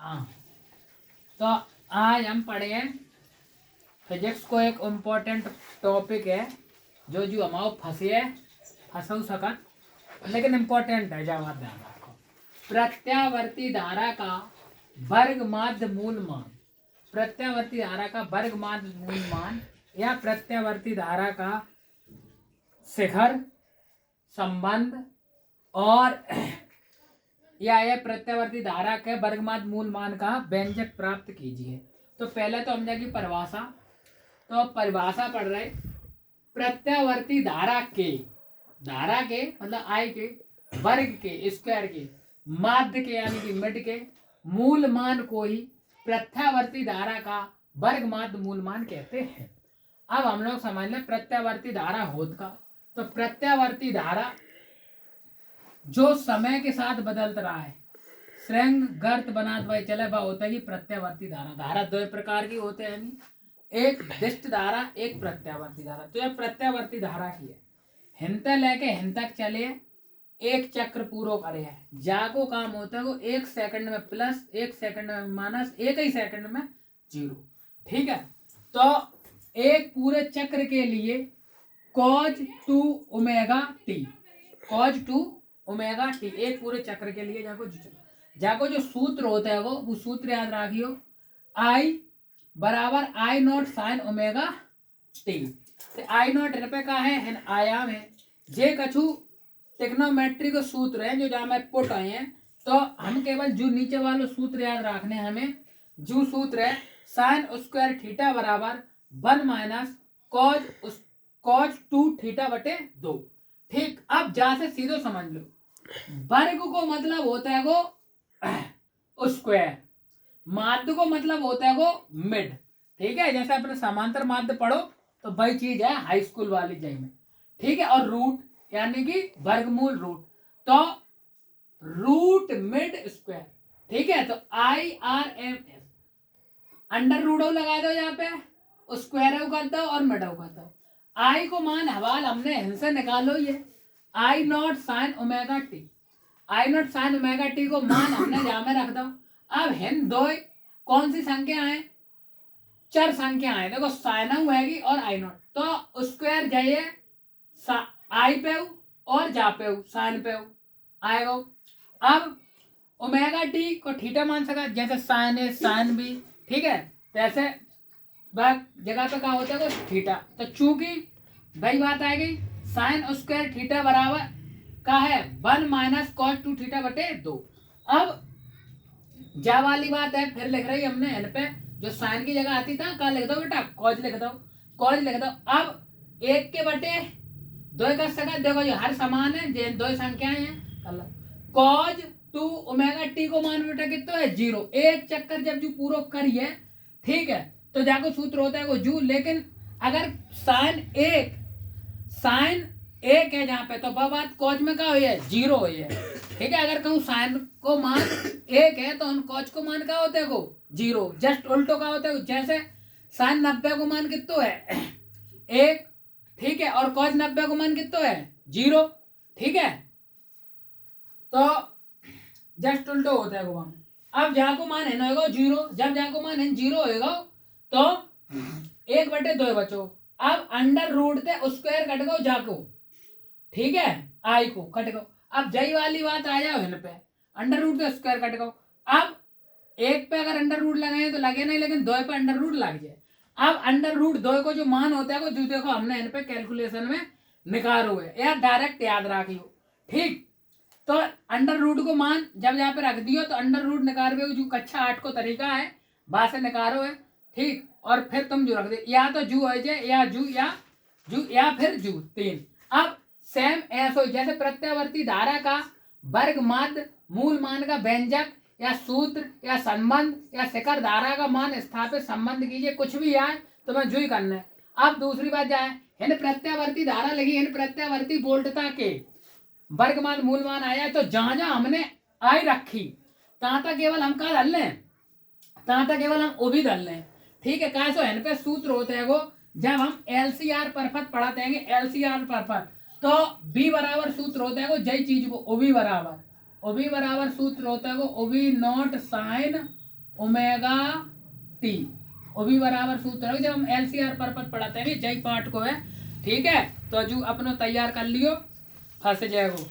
हाँ, तो आज हम पढ़े फिजिक्स को एक इम्पोर्टेंट टॉपिक है जो जो हमारे फंसू सकत लेकिन इम्पोर्टेंट है। जवाब ध्यान रखो। प्रत्यावर्ती धारा का वर्ग माध्य मूल मान, प्रत्यावर्ती धारा का वर्ग माध्य मूल मान या प्रत्यावर्ती धारा का शिखर संबंध और या यह प्रत्यावर्ती धारा के वर्गमाद मूल मान का व्यंजक प्राप्त कीजिए। तो पहले तो हम जाएगी परिभाषा। तो अब परिभाषा पढ़ रहे प्रत्यावर्ती धारा के मतलब आई के वर्ग के स्क्वायर के माध्य के यानी कि मिड के मूल मान को ही प्रत्यावर्ती धारा का वर्ग माध्य मूल मान कहते हैं। अब हम लोग समझ लें प्रत्यावर्ती धारा होत का। तो प्रत्यावर्ती धारा जो समय के साथ बदलता रहा है, श्रृंग गर्त बनात भाई चले बा होता है कि प्रत्यावर्ती धारा। धारा दो प्रकार की होते हैं, एक दिष्ट धारा एक प्रत्यावर्ती धारा। तो यह प्रत्यावर्ती धारा की है, हिंते लेके हिंतक चले एक चक्र पूरा करे है। जाको काम होता है वो 1 सेकंड में प्लस 1 सेकंड में माइनस 1 ही सेकंड में 0। ठीक है, तो एक पूरे चक्र के लिए cos 2 omega T, cos 2 omega T एक पूरे चक्र के लिए जाको जो सूत्र होता है वो सूत्र याद रखियो, आई बराबर आई नॉट साइन ओमेगा टी। तो आई नॉट रुपए का है आयाम है। जे कछु टेक्नोमेट्री को सूत्र है जो जहाँ में पुट आए हैं, तो हम केवल जो नीचे वाले सूत्र याद रखने हमें। जो सूत्र है साइन स्क्वायर थीटा बराबर 1 माइनस कॉज 2 थीटा बटे 2। ठीक, अब जहां से सीधो समझ लो, वर्ग को मतलब होता है वो स्क्वायर, माध्य को मतलब होता है वो मिड। ठीक है, जैसे अपने समांतर माध्य पढ़ो तो वही चीज है हाई स्कूल वाली जय में। ठीक है, और रूट यानी कि वर्गमूल रूट, तो रूट मिड स्क्वायर। ठीक है, तो IRMS अंडर रूट लगा दो यहाँ पे, स्क्वायर कर दो और मिड कर दो। आई को मान हवाल हमने इनसे निकालो, ये I naught sine omega t, I naught sine omega t को मान हमने यहाँ में रख दो। अब हिन दो कौन सी संख्या है, चार संख्या है। देखो साइन होगी और आई नॉट, तो स्क्वायर जाइए आई पे और जा पे साइन पे आएगा। अब ओमेगा टी को थीटा मान सका, जैसे साइन ए साइन बी। ठीक है, जैसे जगह पे क्या होता है वो थीटा। तो चूंकि वही बात आ गई, साइन स्क्वायर थीटा बराबर का है 1 माइनस कॉस 2 थीटा बटे 2। अब जा वाली बात है, फिर लिख रही हमने एन पे, जो साइन की जगह आती था क्या लिख दो बेटा, कॉज लिख दो, कॉज लिख दो। अब 1 के बटे 2 का सका, देखो ये हर समान है, जे 2 संख्याएं हैं। कॉज 2 ओमेगा टी को मान बेटा कितना है 0। एक चक्कर जब जो पूरा करिए, ठीक है, तो जाको सूत्र होता है वो जू। लेकिन अगर साइन एक है जहाँ पे, तो वह बात कॉज में क्या हुई है 0 हुई है। ठीक है, अगर कहूँ साइन को मान 1 है तो कॉज को मान क्या होता है वो 0। जस्ट उल्टो का होता है, जैसे साइन 90 को मान कितना है 1। ठीक है, और कॉज 90 को मान कितना है 0। ठीक है, तो जस्ट उल्टो होता है वो मान। अब जहाँ को मान है ना होगा 0, जब जहाँ को मान है 0 होगा तो 1 बटे 2 बचो। अब अंडर रूट से स्क्वायर कट गो जाको, ठीक है, आई को कट गो। अब जई वाली बात आ जाओ इन पे, अंडर रूट से स्क्वायर कट गो। अब 1 पे अगर अंडर रूट लगाए तो लगे नहीं, लेकिन 2 पे अंडर रूट लग जाए। अब अंडर रूट 2 को जो मान होता है वो जो देखो हमने इन पे कैलकुलेशन में निकालो है या डायरेक्ट याद रखियो। ठीक, तो अंडर रूट को मान जब यहाँ पे रख दियो तो अंडर रूट निकाल जो कक्षा 8 को तरीका है वहां से निकालो है। ठीक, और फिर तुम जो रख दे, या तो जू है जे या जू या फिर जू 3। अब सेम ऐसा जैसे प्रत्यावर्ती धारा का वर्ग माध्य मूल मान का व्यंजक या सूत्र या संबंध या शिखर धारा का मान स्थापित संबंध कीजिए, कुछ भी आए तो मैं जू ही करना है। अब दूसरी बात जाए, इन प्रत्यावर्ती धारा लगी, इन प्रत्यावर्ती वोल्टता के वर्ग मान मूल मान आया, तो जहां जहां हमने आई रखी तहां तक केवल हम क्या डाल लें, तहां तक केवल हम ओ भी डाल लें। ठीक है, कैसे इन पे सूत्र होते हैं वो, जब हम LCR परफत पढ़ाते हैं LCR परफत, तो B बराबर सूत्र होता है वो जय चीज को OB बराबर सूत्र होता है वो OB not sine omega T, वो भी बराबर सूत्र है जब हम LCR परपथ पढ़ाते हैं जय पाठ को है। ठीक है, तो जो अपनो तैयार कर लियो फंस जाएगो।